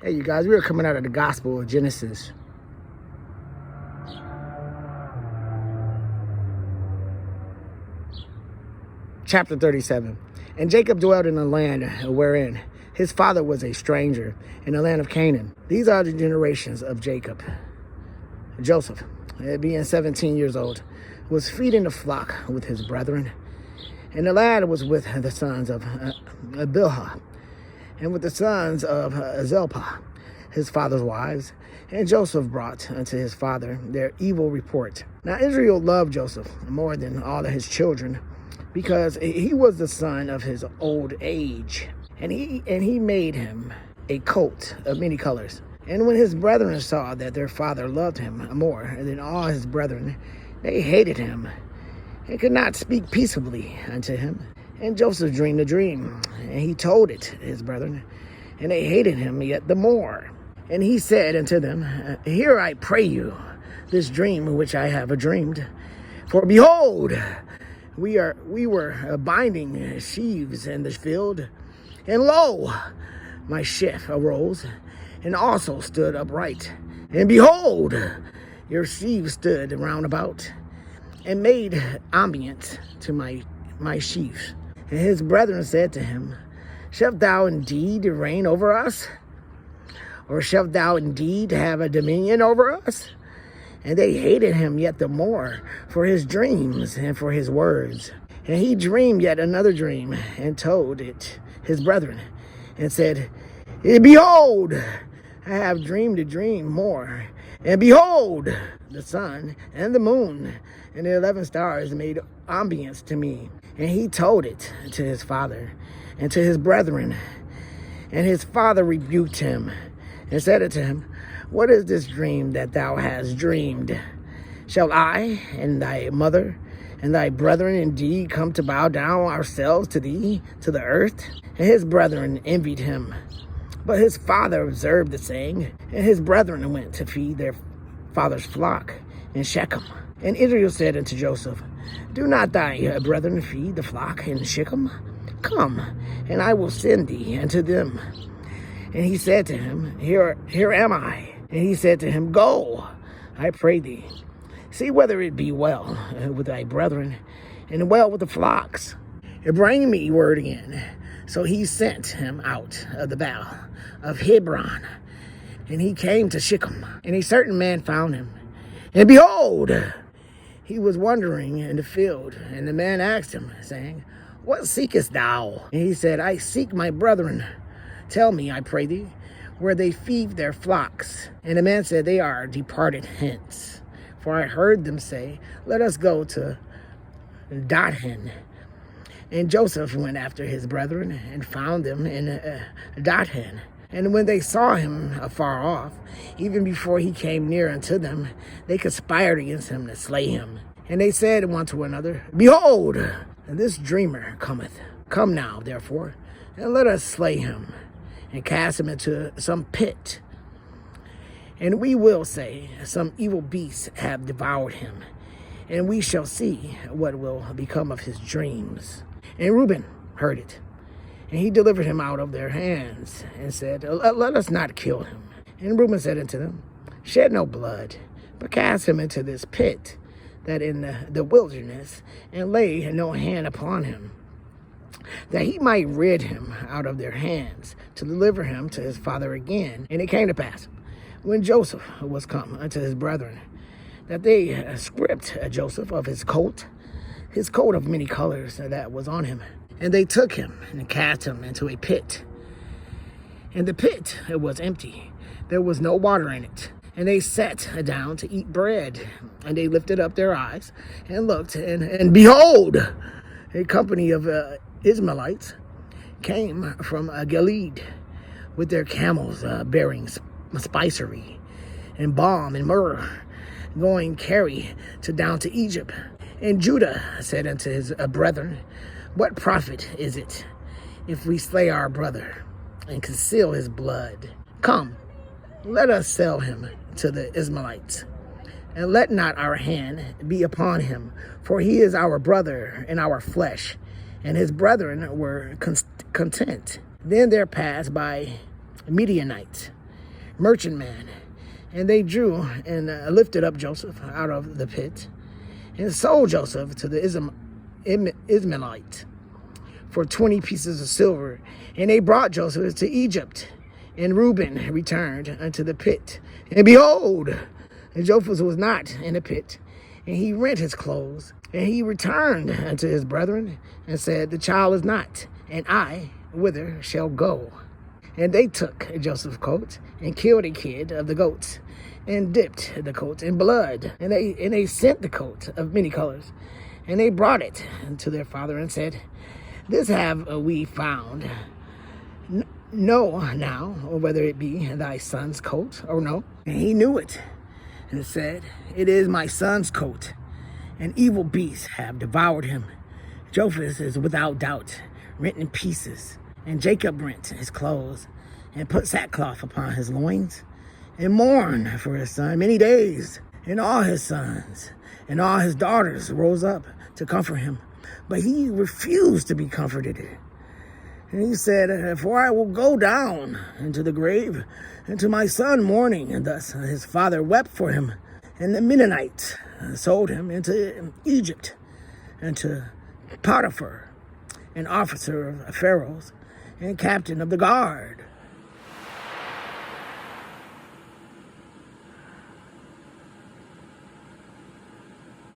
Hey, you guys, we are coming out of the Gospel of Genesis. Chapter 37. And Jacob dwelt in a land wherein his father was a stranger, in the land of Canaan. These are the generations of Jacob. Joseph, being 17 years old, was feeding the flock with his brethren. And the lad was with the sons of Bilhah, and with the sons of Zilpah, his father's wives. And Joseph brought unto his father their evil report. Now Israel loved Joseph more than all of his children, because he was the son of his old age. And he made him a coat of many colors. And when his brethren saw that their father loved him more than all his brethren, they hated him, and could not speak peaceably unto him. And Joseph dreamed a dream, and he told it to his brethren, and they hated him yet the more. And he said unto them, Hear, I pray you, this dream which I have dreamed. For behold, we were binding sheaves in the field, and lo, my sheaf arose, and also stood upright. And behold, your sheaves stood round about, and made ambience to my sheaves. And his brethren said to him, Shalt thou indeed reign over us? Or shalt thou indeed have a dominion over us? And they hated him yet the more for his dreams and for his words. And he dreamed yet another dream, and told it his brethren, and said, Behold, I have dreamed a dream more. And behold, the sun and the moon and the 11 stars made ambience to me. And he told it to his father and to his brethren. And his father rebuked him and said unto him, What is this dream that thou hast dreamed? Shall I and thy mother and thy brethren indeed come to bow down ourselves to thee, to the earth? And his brethren envied him. But his father observed the saying, and his brethren went to feed their father's flock in Shechem. And Israel said unto Joseph, Do not thy brethren feed the flock in Shechem? Come, and I will send thee unto them. And he said to him, Here am I. And he said to him, Go, I pray thee, see whether it be well with thy brethren, and well with the flocks, and bring me word again. So he sent him out of the vale of Hebron, and he came to Shechem. And a certain man found him, and behold, he was wandering in the field. And the man asked him, saying, What seekest thou? And he said, I seek my brethren. Tell me, I pray thee, where they feed their flocks. And the man said, They are departed hence. For I heard them say, Let us go to Dothan. And Joseph went after his brethren, and found them in Dothan. And when they saw him afar off, even before he came near unto them, they conspired against him to slay him. And they said one to another, Behold, this dreamer cometh. Come now, therefore, and let us slay him, and cast him into some pit. And we will say, Some evil beasts have devoured him, and we shall see what will become of his dreams. And Reuben heard it, and he delivered him out of their hands, and said, Let us not kill him. And Reuben said unto them, Shed no blood, but cast him into this pit that in the wilderness, and lay no hand upon him, that he might rid him out of their hands, to deliver him to his father again. And it came to pass, when Joseph was come unto his brethren, that they stripped Joseph of his coat of many colors that was on him. And they took him and cast him into a pit. And the pit was empty. There was no water in it. And they sat down to eat bread. And they lifted up their eyes and looked, and behold, a company of Ishmaelites came from Gilead with their camels bearing spicery and balm and myrrh, going carry down to Egypt. And Judah said unto his brethren, What profit is it if we slay our brother and conceal his blood? Come, let us sell him to the Ishmaelites, and let not our hand be upon him, for he is our brother and our flesh. And his brethren were content. Then there passed by Midianites, merchantman. And they drew and lifted up Joseph out of the pit and sold Joseph to the Ishmaelite for 20 pieces of silver. And they brought Joseph to Egypt. And Reuben returned unto the pit. And behold, Joseph was not in the pit. And he rent his clothes. And he returned unto his brethren and said, the child is not, and I, whither shall go? And they took Joseph's coat and killed a kid of the goats and dipped the coat in blood. And they sent the coat of many colors. And they brought it to their father and said, this have we found. Know now whether it be thy son's coat or no. And he knew it and said, it is my son's coat. And evil beasts have devoured him. Joseph is without doubt rent in pieces. And Jacob rent his clothes and put sackcloth upon his loins and mourned for his son many days. And all his sons and all his daughters rose up to comfort him. But he refused to be comforted. And he said, for I will go down into the grave, and to my son mourning. And thus his father wept for him. And the Mennonites sold him into Egypt, and to Potiphar, an officer of Pharaoh's, and captain of the guard.